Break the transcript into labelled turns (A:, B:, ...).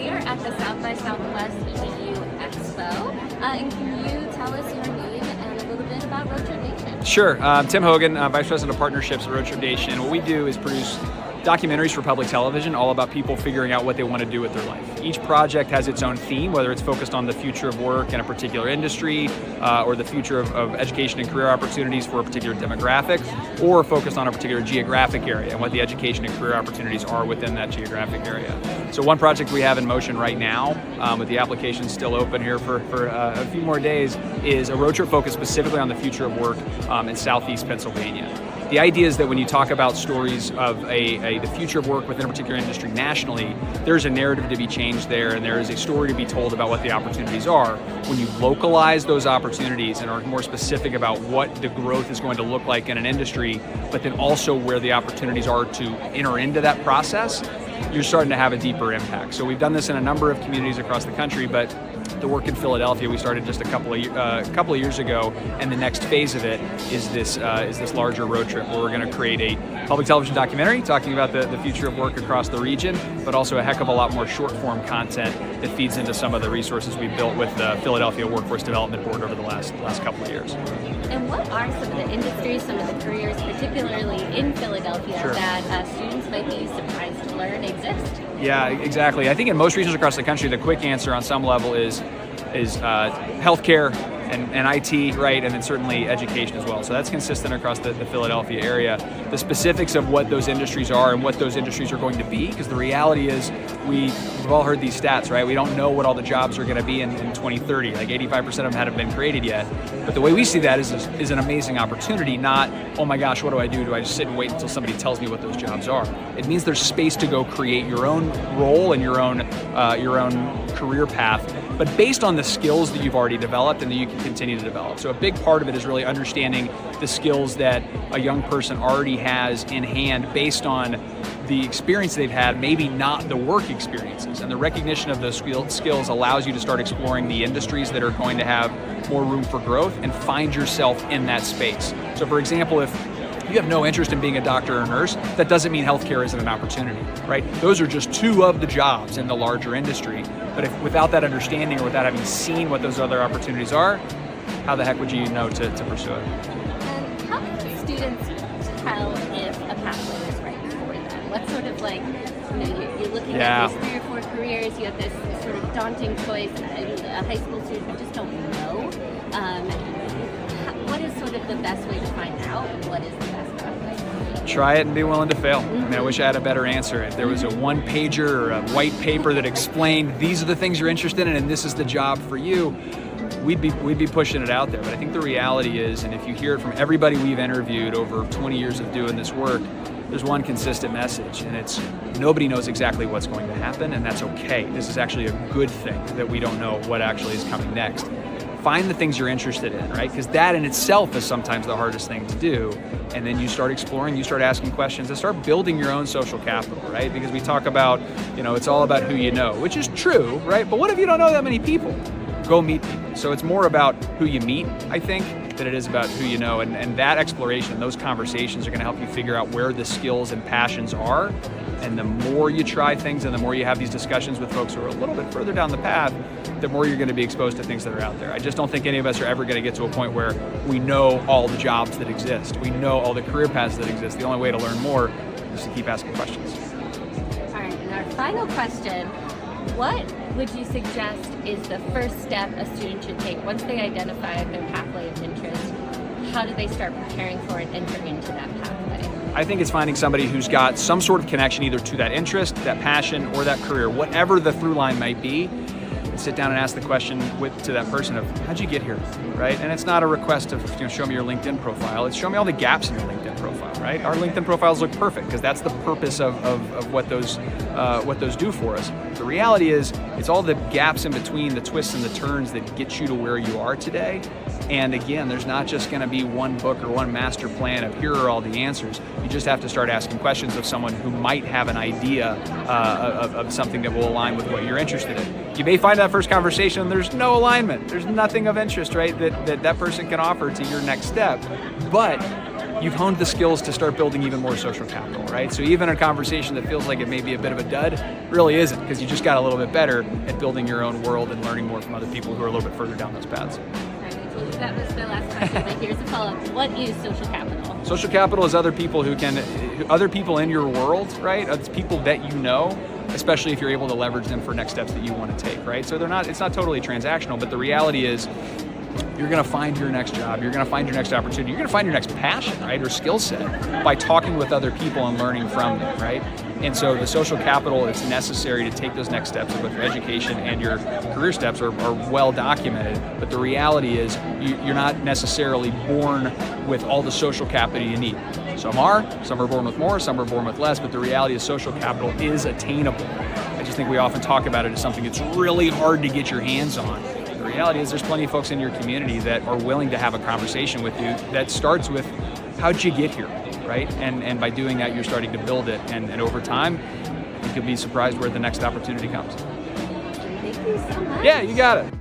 A: we are at the South by Southwest EDU Expo, and can you tell us your name and a little bit about Road Trip Nation?
B: Sure. Tim Hogan, Vice President of Partnerships at Road Trip Nation. What we do is produce documentaries for public television, all about people figuring out what they want to do with their life. Each project has its own theme, whether it's focused on the future of work in a particular industry, or the future of education and career opportunities for a particular demographic, or focused on a particular geographic area and what the education and career opportunities are within that geographic area. So one project we have in motion right now, with the application still open here for a few more days, is a road trip focused specifically on the future of work in Southeast Pennsylvania. The idea is that when you talk about stories of the future of work within a particular industry nationally, there's a narrative to be changed there, and there is a story to be told about what the opportunities are. When you localize those opportunities and are more specific about what the growth is going to look like in an industry, but then also where the opportunities are to enter into that process, you're starting to have a deeper impact. So we've done this in a number of communities across the country, but the work in Philadelphia we started just a couple of years ago, and the next phase of it is this larger road trip where we're going to create a public television documentary talking about the future of work across the region, but also a heck of a lot more short form content that feeds into some of the resources we've built with the Philadelphia Workforce Development Board over the last couple of years.
A: And what are some of the industries, some of the careers, particularly in Philadelphia,
B: Sure.
A: that students might be surprised to learn exist?
B: Yeah, exactly. I think in most regions across the country, the quick answer on some level is healthcare and IT, right, and then certainly education as well. So that's consistent across the Philadelphia area. The specifics of what those industries are and what those industries are going to be, because the reality is we've all heard these stats, right? We don't know what all the jobs are going to be in 2030. Like 85% of them haven't been created yet. But the way we see that is an amazing opportunity, not, oh my gosh, what do I do? Do I just sit and wait until somebody tells me what those jobs are? It means there's space to go create your own role and your own career path, but based on the skills that you've already developed and that you can continue to develop. So a big part of it is really understanding the skills that a young person already has in hand based on the experience they've had, maybe not the work experiences. And the recognition of those skills allows you to start exploring the industries that are going to have more room for growth and find yourself in that space. So for example, if you have no interest in being a doctor or nurse, that doesn't mean healthcare isn't an opportunity, right? Those are just two of the jobs in the larger industry. But if without that understanding or without having seen what those other opportunities are, how the heck would you know to pursue it?
A: And how can students tell if a pathway is right for them? What sort of you're looking at these 3 or 4 careers, you have this sort of daunting choice, a high school student who just don't know. What is sort of the best way to find out what is the best pathway?
B: Try it and be willing to fail. I mean, I wish I had a better answer. If there was a one-pager or a white paper that explained these are the things you're interested in and this is the job for you, we'd be pushing it out there. But I think the reality is, and if you hear it from everybody we've interviewed over 20 years of doing this work, there's one consistent message, and it's nobody knows exactly what's going to happen, and that's okay. This is actually a good thing that we don't know what actually is coming next. Find the things you're interested in, right? Because that in itself is sometimes the hardest thing to do. And then you start exploring, you start asking questions, and start building your own social capital, right? Because we talk about, it's all about who you know, which is true, right? But what if you don't know that many people? Go meet people. So it's more about who you meet, I think, than it is about who you know. And that exploration, those conversations are going to help you figure out where the skills and passions are. And the more you try things and the more you have these discussions with folks who are a little bit further down the path, the more you're going to be exposed to things that are out there. I just don't think any of us are ever going to get to a point where we know all the jobs that exist. We know all the career paths that exist. The only way to learn more is to keep asking questions.
A: All right, and our final question, what would you suggest is the first step a student should take once they identify their pathway of interest? How do they start preparing for and entering into that pathway?
B: I think it's finding somebody who's got some sort of connection either to that interest, that passion, or that career, whatever the through line might be. Sit down and ask the question to that person of, how'd you get here, right? And it's not a request of, show me your LinkedIn profile. It's show me all the gaps in your LinkedIn profile, right? Our LinkedIn profiles look perfect because that's the purpose of what those do for us. The reality is, it's all the gaps in between, the twists and the turns that get you to where you are today. And again, there's not just going to be one book or one master plan of here are all the answers. You just have to start asking questions of someone who might have an idea of something that will align with what you're interested in. You may find that first conversation there's no alignment. There's nothing of interest, right, that person can offer to your next step. But you've honed the skills to start building even more social capital, right? So even a conversation that feels like it may be a bit of a dud really isn't, because you just got a little bit better at building your own world and learning more from other people who are a little bit further down those paths.
A: That was the last question, but here's a follow-up. What is social capital?
B: Social capital is other people other people in your world, right? It's people that you know, especially if you're able to leverage them for next steps that you want to take, right? So it's not totally transactional, but the reality is you're going to find your next job, you're going to find your next opportunity, you're going to find your next passion, right, or skill set by talking with other people and learning from them, right? And so the social capital that's necessary to take those next steps, both your education and your career steps, are well documented. But the reality is you're not necessarily born with all the social capital you need. Some are born with more, some are born with less, but the reality is social capital is attainable. I just think we often talk about it as something that's really hard to get your hands on. The reality is there's plenty of folks in your community that are willing to have a conversation with you that starts with, how'd you get here, right? And by doing that, you're starting to build it. And over time, you could be surprised where the next opportunity comes.
A: Thank you so much.
B: Yeah, you got it.